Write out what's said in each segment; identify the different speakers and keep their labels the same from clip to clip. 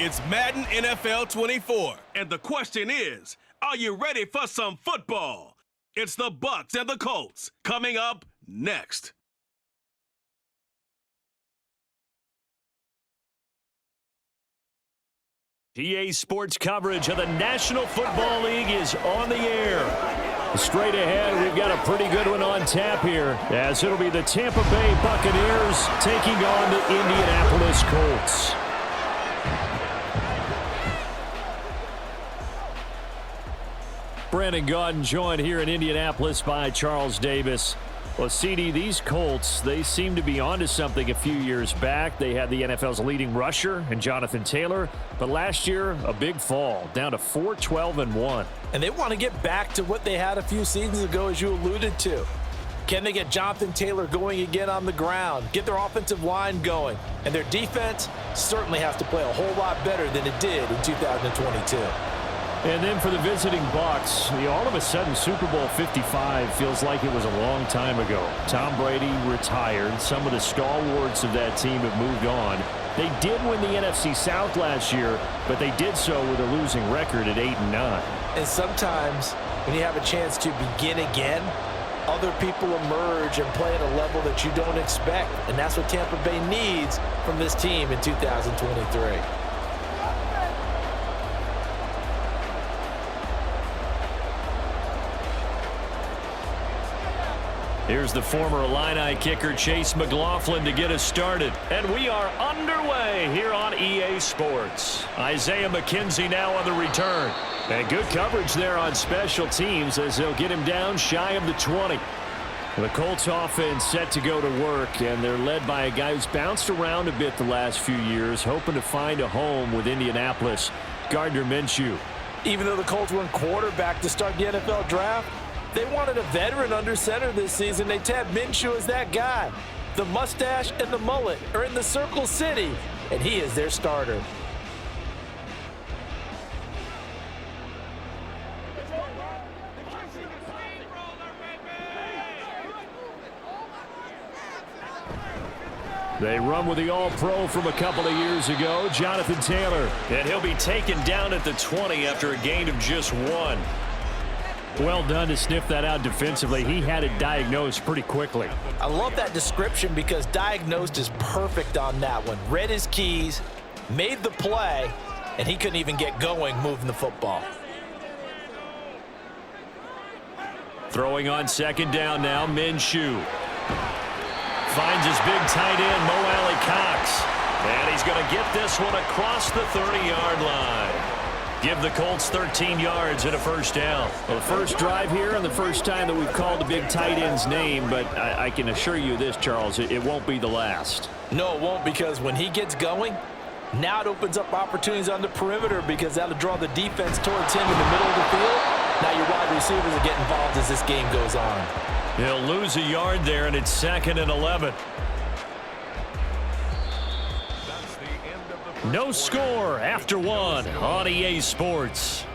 Speaker 1: It's Madden NFL 24. And the question is, are you ready for some football? It's the Bucs and the Colts coming up next.
Speaker 2: EA Sports coverage of the National Football League is on the air. Straight ahead, we've got a pretty good one on tap here, as it'll be the Tampa Bay Buccaneers taking on the Indianapolis Colts. Brandon Gaudin joined here in Indianapolis by Charles Davis. Well, CD, these Colts, they seem to be onto something a few years back. They had the NFL's leading rusher in Jonathan Taylor, but last year, a big fall, down to 4-12-1.
Speaker 3: And they want to get back to what they had a few seasons ago, as you alluded to. Can they get Jonathan Taylor going again on the ground, get their offensive line going? And their defense certainly has to play a whole lot better than it did in 2022.
Speaker 2: And then for the visiting Bucs, all of a sudden Super Bowl 55 feels like it was a long time ago. Tom Brady retired. Some of the stalwarts of that team have moved on. They did win the NFC South last year, but they did so with a losing record at 8-9.
Speaker 3: And sometimes when you have a chance to begin again, other people emerge and play at a level that you don't expect. And that's what Tampa Bay needs from this team in 2023.
Speaker 2: Here's the former Illini kicker Chase McLaughlin to get us started. And we are underway here on EA Sports. Isaiah McKenzie now on the return. And good coverage there on special teams as they'll get him down shy of the 20. The Colts offense set to go to work, and they're led by a guy who's bounced around a bit the last few years, hoping to find a home with Indianapolis, Gardner Minshew.
Speaker 3: Even though the Colts weren't quarterback to start the NFL draft, they wanted a veteran under center this season. They tabbed Minshew as that guy. The mustache and the mullet are in the Circle City, and he is their starter.
Speaker 2: They run with the All-Pro from a couple of years ago, Jonathan Taylor. And he'll be taken down at the 20 after a gain of just 1. Well done to sniff that out defensively. He had it diagnosed pretty quickly.
Speaker 3: I love that description because diagnosed is perfect on that one. Read his keys, made the play, and he couldn't even get going moving the football.
Speaker 2: Throwing on second down now, Minshew. Finds his big tight end, Mo Alley-Cox. And he's going to get this one across the 30-yard line. Give the Colts 13 yards and a first down. Well, the first drive here and the first time that we've called the big tight end's name, but I can assure you this, Charles, it won't be the last.
Speaker 3: No, it won't, because when he gets going, now it opens up opportunities on the perimeter because that'll draw the defense towards him in the middle of the field. Now your wide receivers will get involved as this game goes on.
Speaker 2: He'll lose a yard there, and it's 2nd and 11. No score after 1 on EA Sports.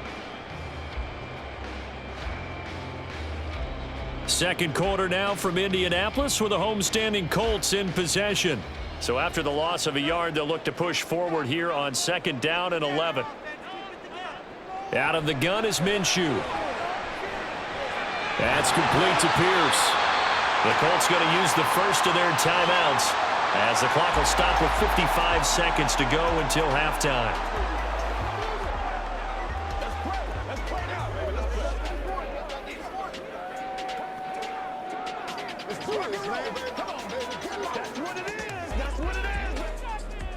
Speaker 2: Second quarter now from Indianapolis with the homestanding Colts in possession. So after the loss of a yard, they'll look to push forward here on 2nd down and 11. Out of the gun is Minshew. That's complete to Pierce. The Colts going to use the first of their timeouts, as the clock will stop with 55 seconds to go until halftime.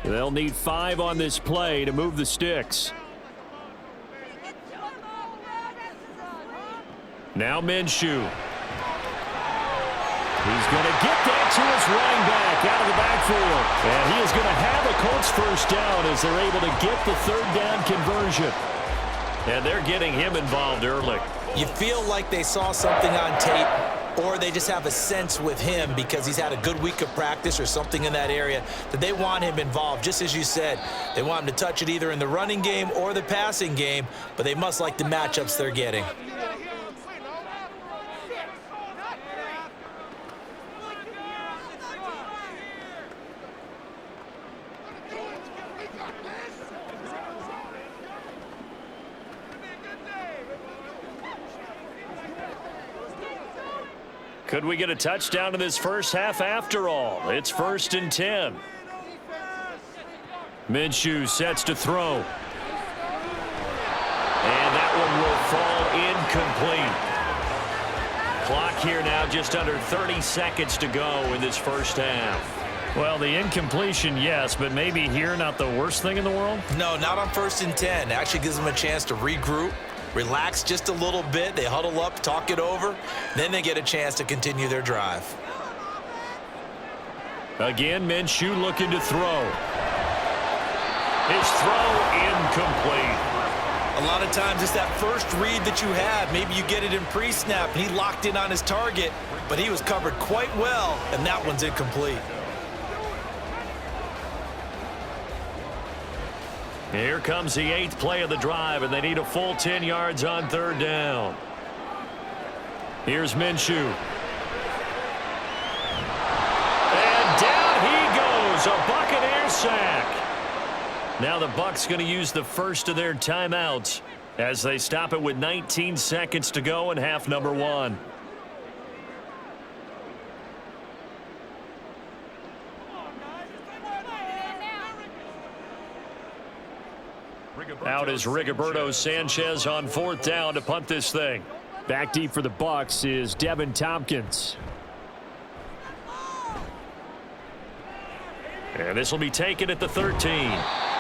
Speaker 2: They'll need 5 on this play to move the sticks. Now Minshew. He's going to get that to his running back out of the backfield. And he is going to have a Colts first down as they're able to get the 3rd down conversion. And they're getting him involved early.
Speaker 3: You feel like they saw something on tape, or they just have a sense with him because he's had a good week of practice or something in that area that they want him involved. Just as you said, they want him to touch it either in the running game or the passing game, but they must like the matchups they're getting.
Speaker 2: Could we get a touchdown in this first half after all? It's 1st and 10. Minshew sets to throw. And that one will fall incomplete. Clock here now just under 30 seconds to go in this first half.
Speaker 4: Well, the incompletion, yes, but maybe here not the worst thing in the world?
Speaker 3: No, not on 1st and 10. It actually gives them a chance to regroup, relax just a little bit. They huddle up, talk it over. Then they get a chance to continue their drive.
Speaker 2: Again, Minshew looking to throw. His throw incomplete.
Speaker 3: A lot of times it's that first read that you have. Maybe you get it in pre-snap, and he locked in on his target, but he was covered quite well, and that one's incomplete.
Speaker 2: Here comes the 8th play of the drive, and they need a full 10 yards on 3rd down. Here's Minshew. And down he goes, a Buccaneers sack. Now the Bucs going to use the first of their timeouts as they stop it with 19 seconds to go in half number 1. Out is Rigoberto Sanchez on 4th down to punt this thing.
Speaker 4: Back deep for the Bucs is Devin Tompkins.
Speaker 2: And this will be taken at the 13.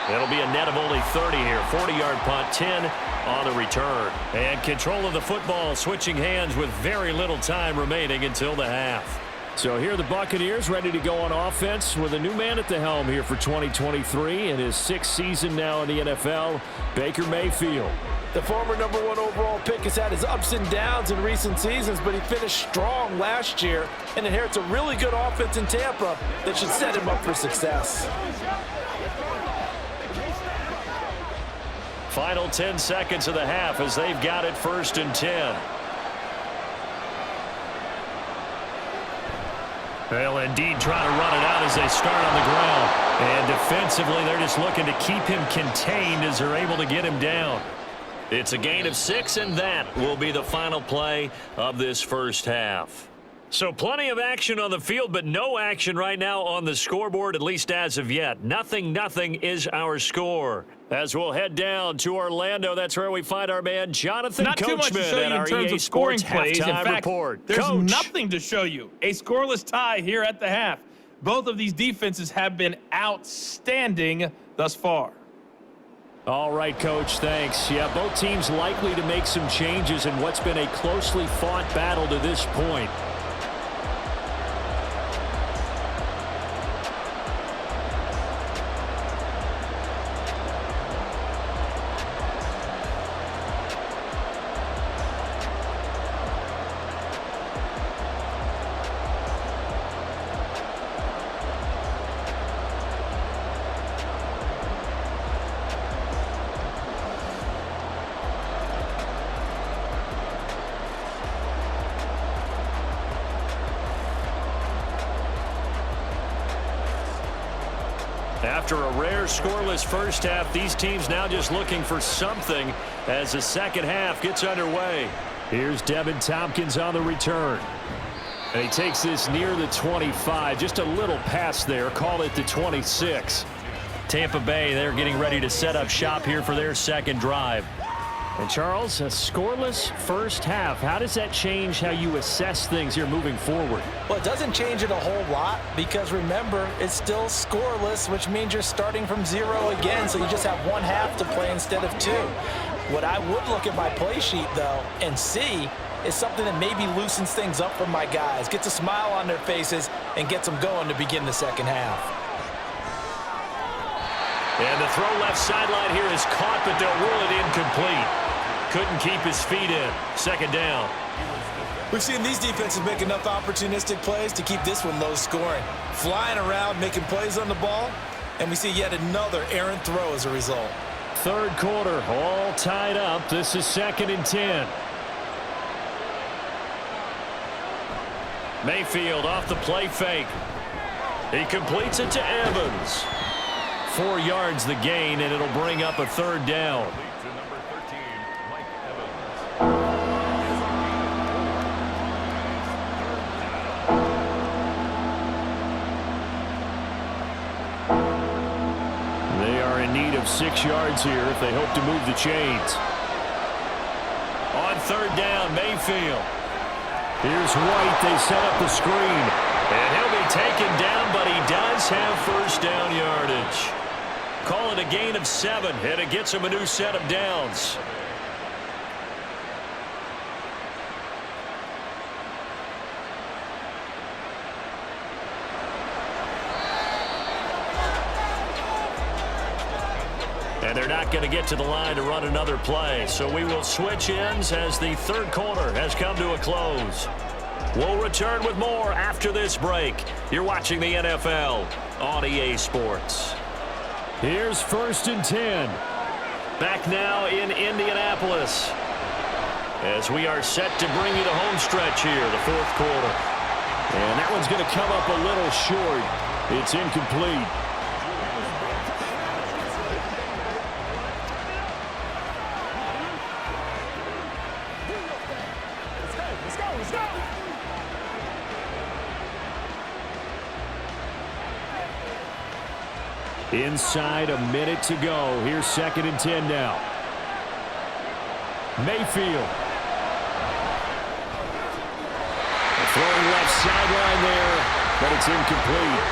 Speaker 2: It'll be a net of only 30 here. 40-yard punt, 10 on the return. And control of the football switching hands with very little time remaining until the half.
Speaker 4: So here are the Buccaneers ready to go on offense with a new man at the helm here for 2023 in his 6th season now in the NFL, Baker Mayfield.
Speaker 5: The former #1 overall pick has had his ups and downs in recent seasons, but he finished strong last year and inherits a really good offense in Tampa that should set him up for success.
Speaker 2: Final 10 seconds of the half as they've got it 1st and 10. They'll indeed try to run it out as they start on the ground. And defensively, they're just looking to keep him contained as they're able to get him down. It's a gain of 6, and that will be the final play of this first half. So plenty of action on the field, but no action right now on the scoreboard, at least as of yet. 0-0 is our score. As we'll head down to Orlando, that's where we find our man Jonathan
Speaker 6: Not too much to show
Speaker 2: Coachman
Speaker 6: you
Speaker 2: at
Speaker 6: in
Speaker 2: our
Speaker 6: terms
Speaker 2: EA
Speaker 6: of scoring
Speaker 2: Sports
Speaker 6: plays. In
Speaker 2: halftime
Speaker 6: fact,
Speaker 2: report.
Speaker 6: there's
Speaker 2: Coach.
Speaker 6: nothing to show you. A scoreless tie here at the half. Both of these defenses have been outstanding thus far.
Speaker 4: All right, Coach, thanks. Yeah, both teams likely to make some changes in what's been a closely fought battle to this point.
Speaker 2: After a rare scoreless first half, these teams now just looking for something as the second half gets underway.
Speaker 4: Here's Devin Tompkins on the return. And he takes this near the 25. Just a little pass there. Call it the 26.
Speaker 2: Tampa Bay, they're getting ready to set up shop here for their second drive.
Speaker 4: And Charles, a scoreless first half. How does that change how you assess things here moving forward?
Speaker 3: Well, it doesn't change it a whole lot because, remember, it's still scoreless, which means you're starting from 0 again, so you just have one half to play instead of 2. What I would look at my play sheet, though, and see is something that maybe loosens things up for my guys, gets a smile on their faces, and gets them going to begin the second half.
Speaker 2: And the throw left sideline here is caught, but they'll rule it incomplete. Couldn't keep his feet in. Second down.
Speaker 3: We've seen these defenses make enough opportunistic plays to keep this one low scoring. Flying around, making plays on the ball, and we see yet another errant throw as a result.
Speaker 4: Third quarter, all tied up. This is 2nd and 10.
Speaker 2: Mayfield off the play fake. He completes it to Evans. 4 yards the gain, and it'll bring up a third down.
Speaker 4: need of 6 yards here if they hope to move the chains.
Speaker 2: On third down, Mayfield. Here's White. They set up the screen. And he'll be taken down, but he does have first down yardage. Call it a gain of 7, and it gets him a new set of downs. And they're not going to get to the line to run another play. So we will switch ends as the third quarter has come to a close. We'll return with more after this break. You're watching the NFL on EA Sports.
Speaker 4: Here's 1st and 10.
Speaker 2: Back now in Indianapolis as we are set to bring you the home stretch here, the fourth quarter.
Speaker 4: And that one's going to come up a little short. It's incomplete. Inside a minute to go. Here's 2nd and 10 now. Mayfield. Throwing left sideline there, but it's incomplete.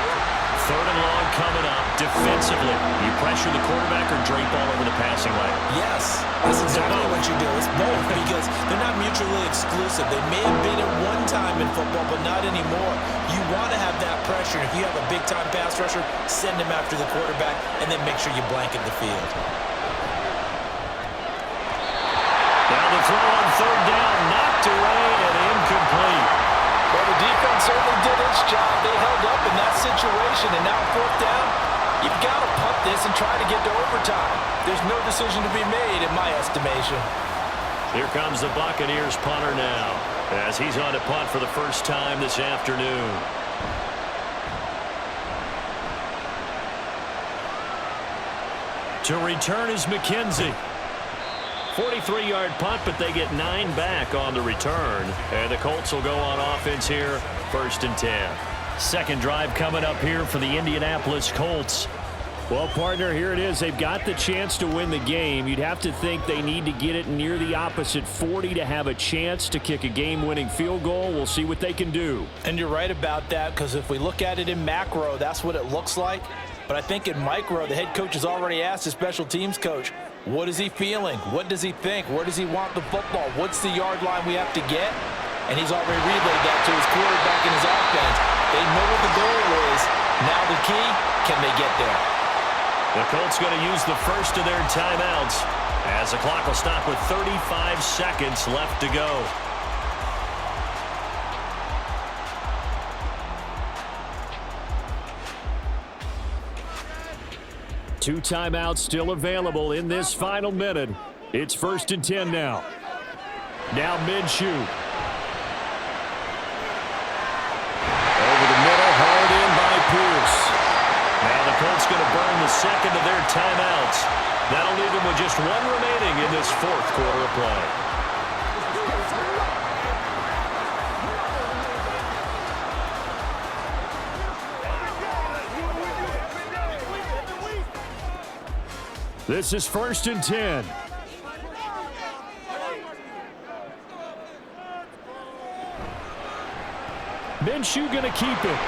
Speaker 2: 3rd and long coming up. Defensively, you pressure the quarterback or drape all over the passing lane?
Speaker 3: Yes, that's exactly what you do. It's both because they're not mutually exclusive. They may have been at one time in football, but not anymore. You want to have that pressure. If you have a big-time pass rusher, send him after the quarterback, and then make sure you blanket the field.
Speaker 2: Now the throw on 3rd down, knocked away and incomplete.
Speaker 5: Well, the defense certainly did its job. They held up in that situation, and now 4th down, you've got to punt this and try to get to overtime. There's no decision to be made in my estimation.
Speaker 2: Here comes the Buccaneers punter now as he's on to punt for the first time this afternoon. To return is McKenzie. 43-yard punt, but they get 9 back on the return. And the Colts will go on offense here, 1st and 10. Second drive coming up here for the Indianapolis Colts.
Speaker 4: Well, partner, here it is. They've got the chance to win the game. You'd have to think they need to get it near the opposite 40 to have a chance to kick a game-winning field goal. We'll see what they can do.
Speaker 5: And you're right about that, because if we look at it in macro, that's what it looks like. But I think in micro, the head coach has already asked the special teams coach, what is he feeling? What does he think? Where does he want the football? What's the yard line we have to get? And he's already relayed that to his quarterback and his offense. They know what the goal is. Now the key, can they get there?
Speaker 2: The Colts going to use the first of their timeouts as the clock will stop with 35 seconds left to go.
Speaker 4: Two timeouts still available in this final minute. It's 1st and 10 now. Now Minshew. Over the middle, hauled in by Pierce.
Speaker 2: Now the Colts going to burn the second of their timeouts. That'll leave them with just 1 remaining in this fourth quarter of play.
Speaker 4: This is 1st and 10. Minshew going to keep it.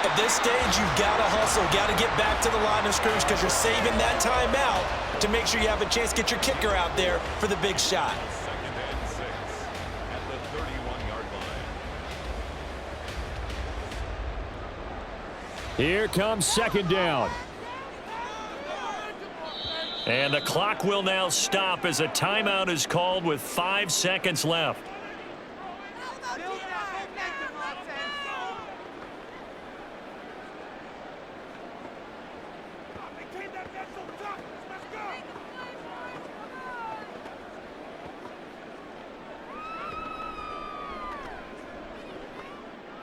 Speaker 3: At this stage, you've got to hustle, got to get back to the line of scrimmage because you're saving that timeout to make sure you have a chance to get your kicker out there for the big shot.
Speaker 7: Second and 6 at the 31-yard line.
Speaker 4: Here comes 2nd down.
Speaker 2: And the clock will now stop as a timeout is called with 5 seconds left.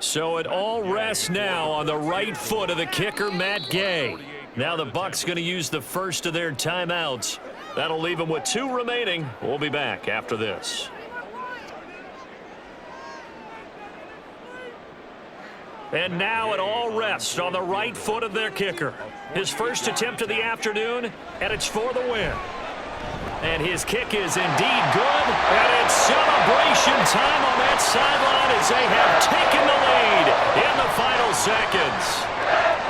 Speaker 2: So it all rests now on the right foot of the kicker, Matt Gay. Now the Bucs going to use the first of their timeouts. That'll leave them with 2 remaining. We'll be back after this. And now it all rests on the right foot of their kicker. His first attempt of the afternoon, and it's for the win. And his kick is indeed good, and it's celebration time on that sideline as they have taken the lead in the final seconds.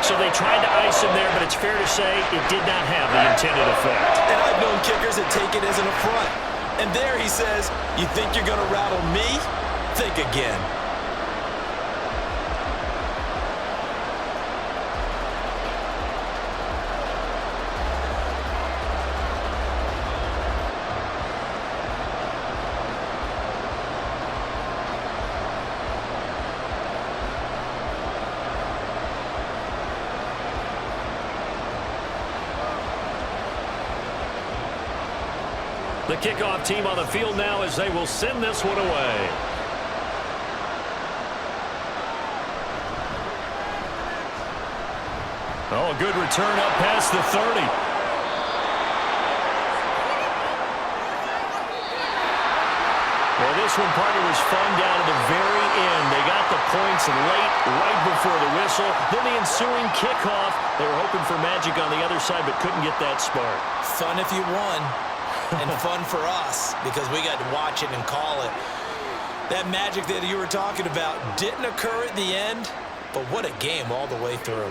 Speaker 2: So they tried to ice him there, but it's fair to say it did not have the intended effect.
Speaker 3: And I've known kickers that take it as an affront. And there he says, you think you're going to rattle me? Think again.
Speaker 2: The kickoff team on the field now as they will send this one away. Oh, a good return up past the 30. Well, this one, partner, was fun down to the very end. They got the points late, right before the whistle. Then the ensuing kickoff. They were hoping for magic on the other side, but couldn't get that spark.
Speaker 3: Fun if you won. And fun for us because we got to watch it and call it. That magic that you were talking about didn't occur at the end, but what a game all the way through.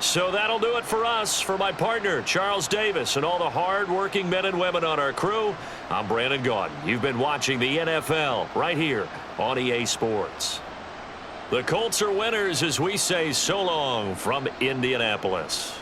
Speaker 2: So that'll do it for us. For my partner, Charles Davis, and all the hard-working men and women on our crew, I'm Brandon Gaudin. You've been watching the NFL right here on EA Sports. The Colts are winners as we say so long from Indianapolis.